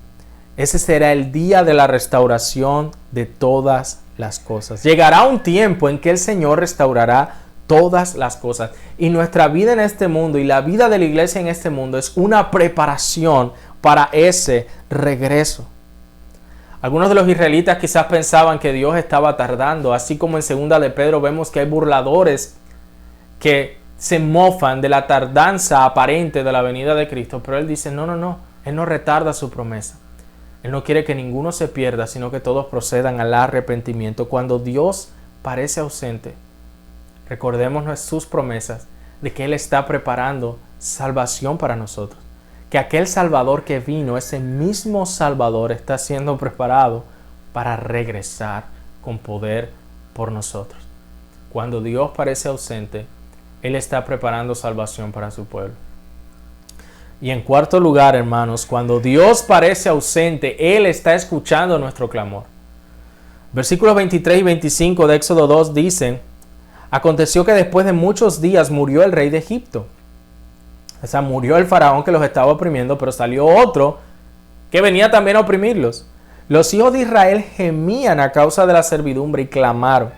Ese será el día de la restauración de todas las cosas. Llegará un tiempo en que el Señor restaurará todas las cosas. Y nuestra vida en este mundo y la vida de la iglesia en este mundo es una preparación para ese regreso. Algunos de los israelitas quizás pensaban que Dios estaba tardando, así como en 2 de Pedro vemos que hay burladores que se mofan de la tardanza aparente de la venida de Cristo, pero Él dice, no, Él no retarda su promesa. Él no quiere que ninguno se pierda, sino que todos procedan al arrepentimiento. Cuando Dios parece ausente, recordemos sus promesas de que Él está preparando salvación para nosotros. Que aquel Salvador que vino, ese mismo Salvador, está siendo preparado para regresar con poder por nosotros. Cuando Dios parece ausente, Él está preparando salvación para su pueblo. Y en cuarto lugar, hermanos, cuando Dios parece ausente, Él está escuchando nuestro clamor. Versículos 23 y 25 de Éxodo 2 dicen: aconteció que después de muchos días murió el rey de Egipto. O sea, murió el faraón que los estaba oprimiendo, pero salió otro que venía también a oprimirlos. Los hijos de Israel gemían a causa de la servidumbre y clamaron.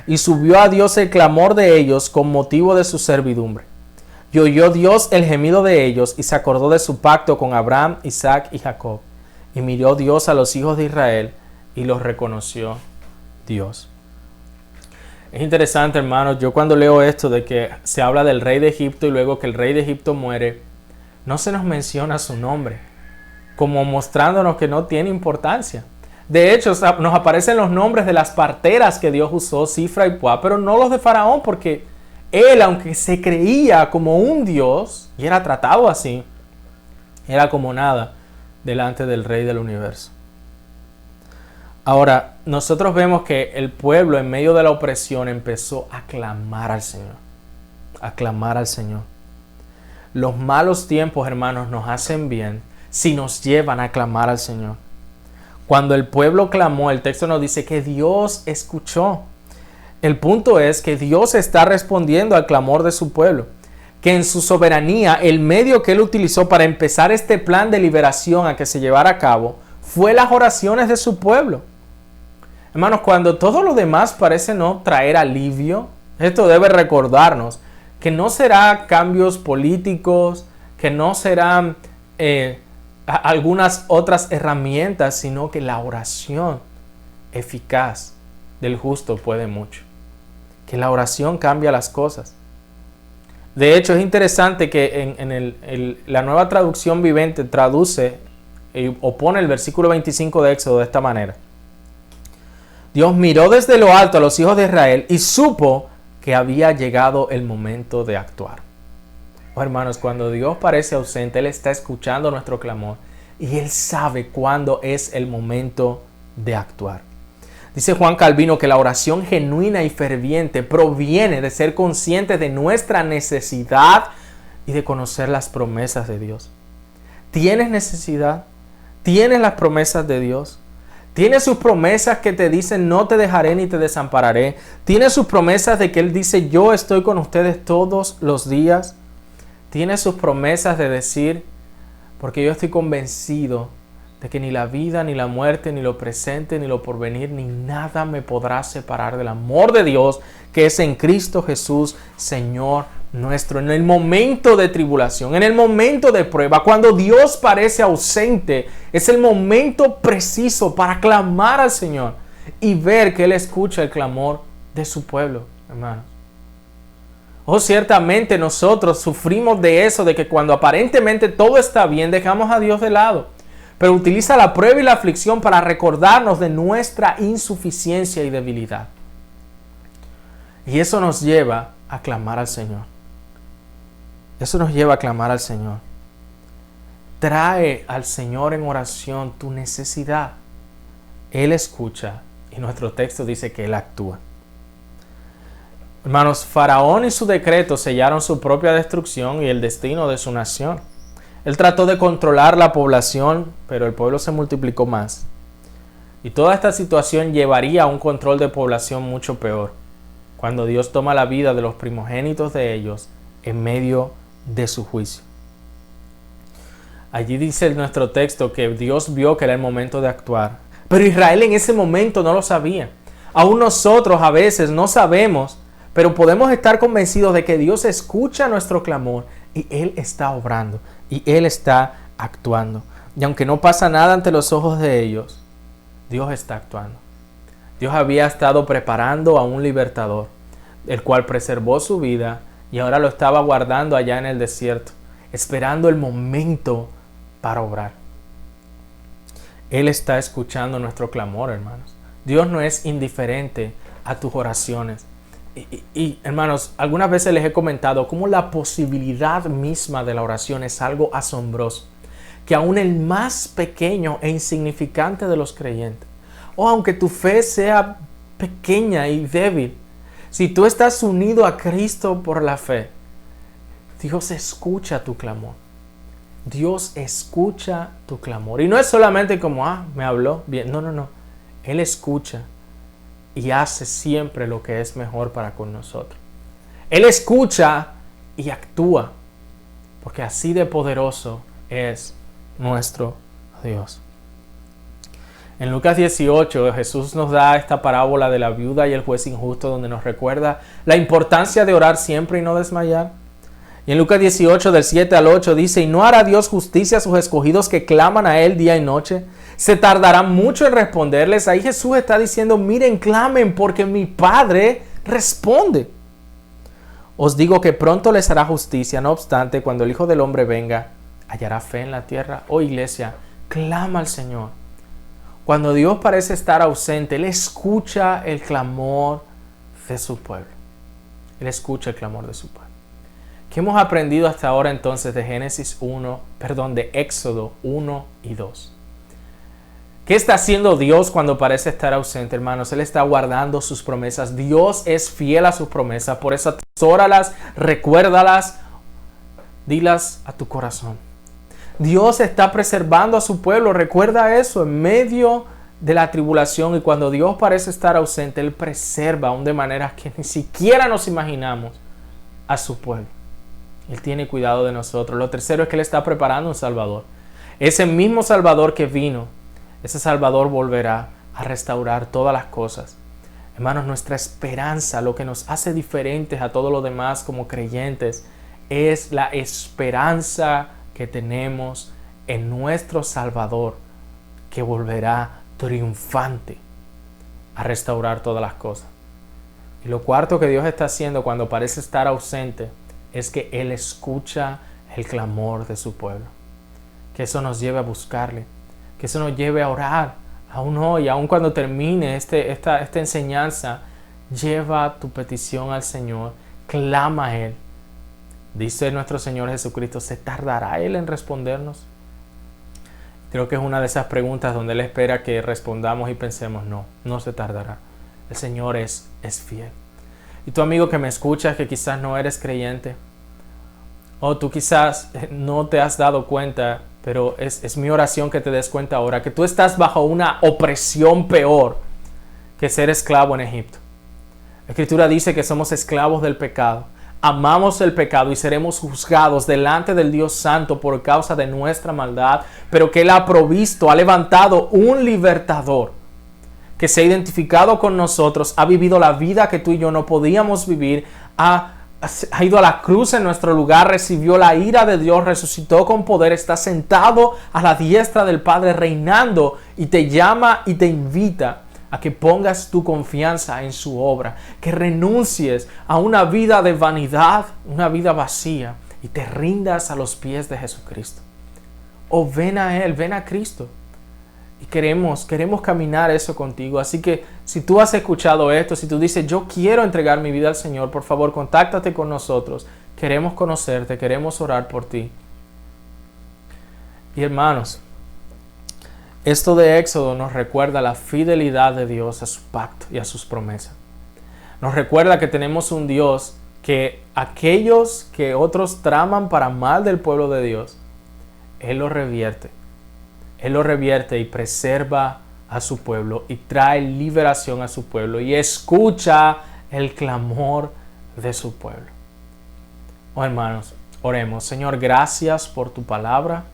Y subió a Dios el clamor de ellos con motivo de su servidumbre. Y oyó Dios el gemido de ellos y se acordó de su pacto con Abraham, Isaac y Jacob. Y miró Dios a los hijos de Israel y los reconoció Dios. Es interesante, hermanos, yo cuando leo esto de que se habla del rey de Egipto y luego que el rey de Egipto muere, no se nos menciona su nombre, como mostrándonos que no tiene importancia. De hecho, nos aparecen los nombres de las parteras que Dios usó, Cifra y Puá, pero no los de Faraón, porque él, aunque se creía como un dios y era tratado así, era como nada delante del rey del universo. Ahora, nosotros vemos que el pueblo en medio de la opresión empezó a clamar al Señor. A clamar al Señor. Los malos tiempos, hermanos, nos hacen bien si nos llevan a clamar al Señor. Cuando el pueblo clamó, el texto nos dice que Dios escuchó. El punto es que Dios está respondiendo al clamor de su pueblo. Que en su soberanía, el medio que Él utilizó para empezar este plan de liberación a que se llevara a cabo fue las oraciones de su pueblo. Hermanos, cuando todo lo demás parece no traer alivio, esto debe recordarnos que no será cambios políticos, que no serán algunas otras herramientas, sino que la oración eficaz del justo puede mucho. Que la oración cambia las cosas. De hecho, es interesante que en la nueva traducción viviente traduce o pone el versículo 25 de Éxodo de esta manera. Dios miró desde lo alto a los hijos de Israel y supo que había llegado el momento de actuar. Oh, hermanos, cuando Dios parece ausente, Él está escuchando nuestro clamor y Él sabe cuándo es el momento de actuar. Dice Juan Calvino que la oración genuina y ferviente proviene de ser conscientes de nuestra necesidad y de conocer las promesas de Dios. ¿Tienes necesidad? ¿Tienes las promesas de Dios? ¿Tienes sus promesas que te dicen no te dejaré ni te desampararé? ¿Tienes sus promesas de que Él dice yo estoy con ustedes todos los días? ¿Tienes sus promesas de decir porque yo estoy convencido de que ni la vida, ni la muerte, ni lo presente, ni lo porvenir, ni nada me podrá separar del amor de Dios que es en Cristo Jesús, Señor nuestro? En el momento de tribulación, en el momento de prueba, cuando Dios parece ausente, es el momento preciso para clamar al Señor y ver que Él escucha el clamor de su pueblo, hermanos. Oh, ciertamente nosotros sufrimos de eso, de que cuando aparentemente todo está bien, dejamos a Dios de lado. Pero utiliza la prueba y la aflicción para recordarnos de nuestra insuficiencia y debilidad. Y eso nos lleva a clamar al Señor. Eso nos lleva a clamar al Señor. Trae al Señor en oración tu necesidad. Él escucha y nuestro texto dice que Él actúa. Hermanos, Faraón y su decreto sellaron su propia destrucción y el destino de su nación. Él trató de controlar la población, pero el pueblo se multiplicó más. Y toda esta situación llevaría a un control de población mucho peor, cuando Dios toma la vida de los primogénitos de ellos en medio de su juicio. Allí dice nuestro texto que Dios vio que era el momento de actuar, pero Israel en ese momento no lo sabía. Aún nosotros a veces no sabemos, pero podemos estar convencidos de que Dios escucha nuestro clamor y Él está obrando y Él está actuando. Y aunque no pasa nada ante los ojos de ellos, Dios está actuando. Dios había estado preparando a un libertador, el cual preservó su vida y ahora lo estaba guardando allá en el desierto, esperando el momento para obrar. Él está escuchando nuestro clamor, hermanos. Dios no es indiferente a tus oraciones. Y hermanos, algunas veces les he comentado cómo la posibilidad misma de la oración es algo asombroso. Que aún el más pequeño e insignificante de los creyentes, o aunque tu fe sea pequeña y débil, si tú estás unido a Cristo por la fe, Dios escucha tu clamor. Dios escucha tu clamor. Y no es solamente como, me habló bien. No. Él escucha y hace siempre lo que es mejor para con nosotros. Él escucha y actúa, porque así de poderoso es nuestro Dios. En Lucas 18, Jesús nos da esta parábola de la viuda y el juez injusto, donde nos recuerda la importancia de orar siempre y no desmayar. Y en Lucas 18, del 7 al 8, dice: ¿Y no hará Dios justicia a sus escogidos que claman a Él día y noche? ¿Se tardará mucho en responderles? Ahí Jesús está diciendo: miren, clamen, porque mi Padre responde. Os digo que pronto les hará justicia. No obstante, cuando el Hijo del Hombre venga, ¿hallará fe en la tierra? Oh iglesia, clama al Señor. Cuando Dios parece estar ausente, Él escucha el clamor de su pueblo. Él escucha el clamor de su pueblo. ¿Qué hemos aprendido hasta ahora entonces de de Éxodo 1 y 2? ¿Qué está haciendo Dios cuando parece estar ausente, hermanos? Él está guardando sus promesas. Dios es fiel a sus promesas. Por eso atesóralas, recuérdalas, dilas a tu corazón. Dios está preservando a su pueblo. Recuerda eso en medio de la tribulación. Y cuando Dios parece estar ausente, Él preserva aún de maneras que ni siquiera nos imaginamos a su pueblo. Él tiene cuidado de nosotros. Lo tercero es que Él está preparando un Salvador. Ese mismo Salvador que vino, ese Salvador volverá a restaurar todas las cosas. Hermanos, nuestra esperanza, lo que nos hace diferentes a todos los demás como creyentes, es la esperanza que tenemos en nuestro Salvador, que volverá triunfante a restaurar todas las cosas. Y lo cuarto que Dios está haciendo cuando parece estar ausente es que Él escucha el clamor de su pueblo. Que eso nos lleve a buscarle, que eso nos lleve a orar. Aún hoy, aún cuando termine esta enseñanza, lleva tu petición al Señor, clama a Él. Dice nuestro Señor Jesucristo: ¿se tardará Él en respondernos? Creo que es una de esas preguntas donde Él espera que respondamos y pensemos: no se tardará. El Señor es fiel. Y tú, amigo que me escuchas, que quizás no eres creyente, o tú quizás no te has dado cuenta, pero es mi oración que te des cuenta ahora, que tú estás bajo una opresión peor que ser esclavo en Egipto. La Escritura dice que somos esclavos del pecado. Amamos el pecado y seremos juzgados delante del Dios Santo por causa de nuestra maldad, pero que Él ha provisto, ha levantado un libertador que se ha identificado con nosotros, ha vivido la vida que tú y yo no podíamos vivir, ha ido a la cruz en nuestro lugar, recibió la ira de Dios, resucitó con poder, está sentado a la diestra del Padre reinando, y te llama y te invita a que pongas tu confianza en su obra, que renuncies a una vida de vanidad, una vida vacía, y te rindas a los pies de Jesucristo. O ven a Él, ven a Cristo. Y queremos caminar eso contigo. Así que si tú has escuchado esto, si tú dices: yo quiero entregar mi vida al Señor, por favor, contáctate con nosotros. Queremos conocerte, queremos orar por ti. Y hermanos, esto de Éxodo nos recuerda la fidelidad de Dios a su pacto y a sus promesas. Nos recuerda que tenemos un Dios que aquellos que otros traman para mal del pueblo de Dios, Él lo revierte. Él lo revierte y preserva a su pueblo y trae liberación a su pueblo y escucha el clamor de su pueblo. Oh, hermanos, oremos. Señor, gracias por tu palabra.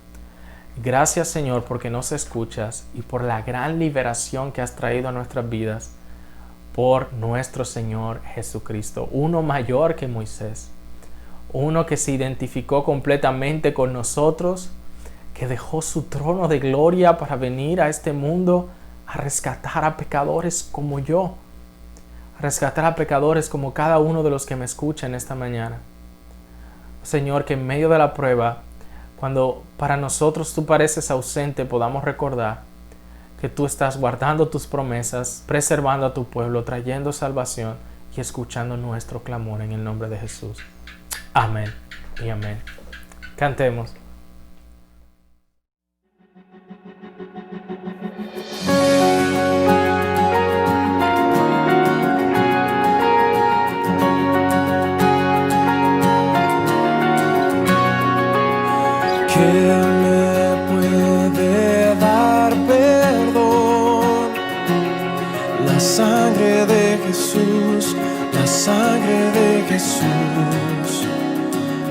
Gracias, Señor, porque nos escuchas y por la gran liberación que has traído a nuestras vidas. por nuestro Señor Jesucristo, uno mayor que Moisés, uno que se identificó completamente con nosotros, que dejó su trono de gloria para venir a este mundo a rescatar a pecadores como yo, a rescatar a pecadores como cada uno de los que me escuchan esta mañana. Señor, que en medio de la prueba, cuando para nosotros tú pareces ausente, podamos recordar que tú estás guardando tus promesas, preservando a tu pueblo, trayendo salvación y escuchando nuestro clamor en el nombre de Jesús. Amén y amén. Cantemos. ¿Qué me puede dar perdón? La sangre de Jesús, la sangre de Jesús,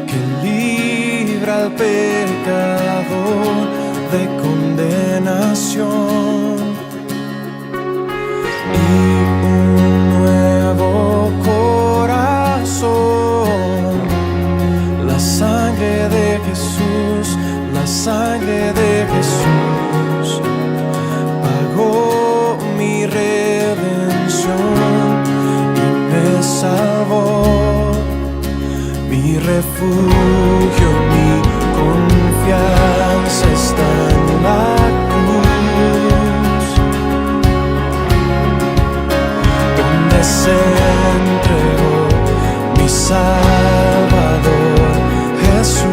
que libra al pecador de condenación. Y un nuevo corazón, la sangre de Jesús, la sangre de Jesús pagó mi redención y me salvó. Mi refugio, mi confianza está en la cruz, donde se entregó mi Salvador Jesús.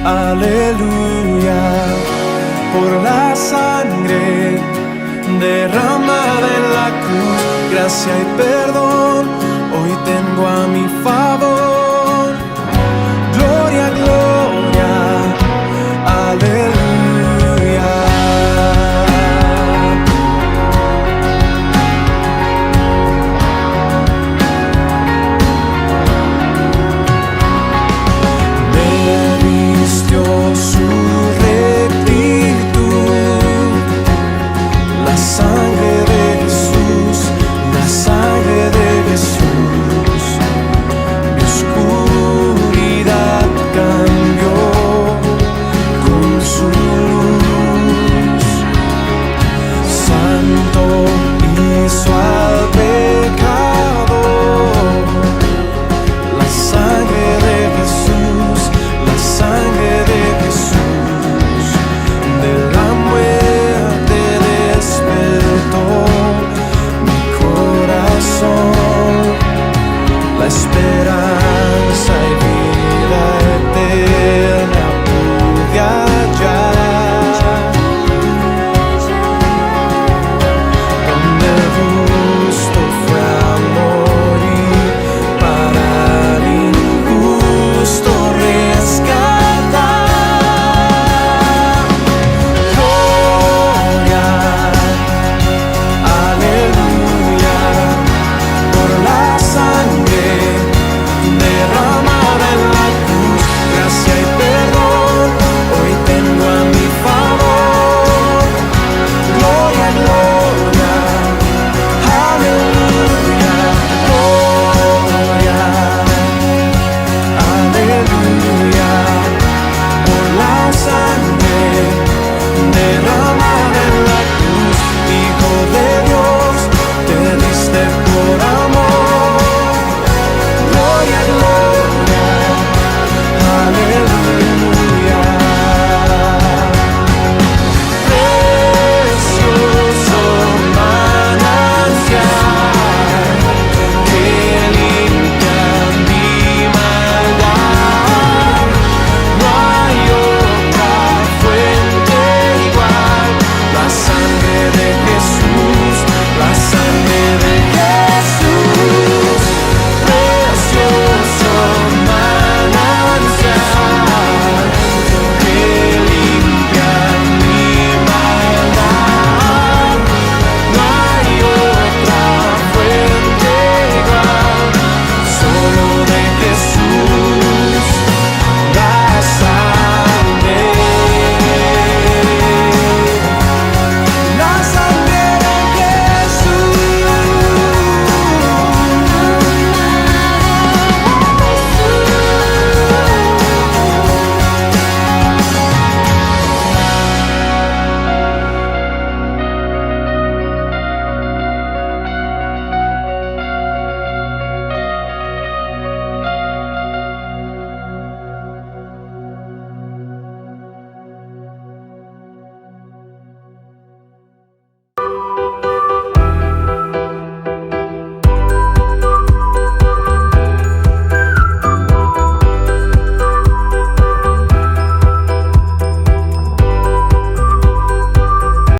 Aleluya, por la sangre derramada en la cruz, gracia y perdón, hoy tengo a mi Padre.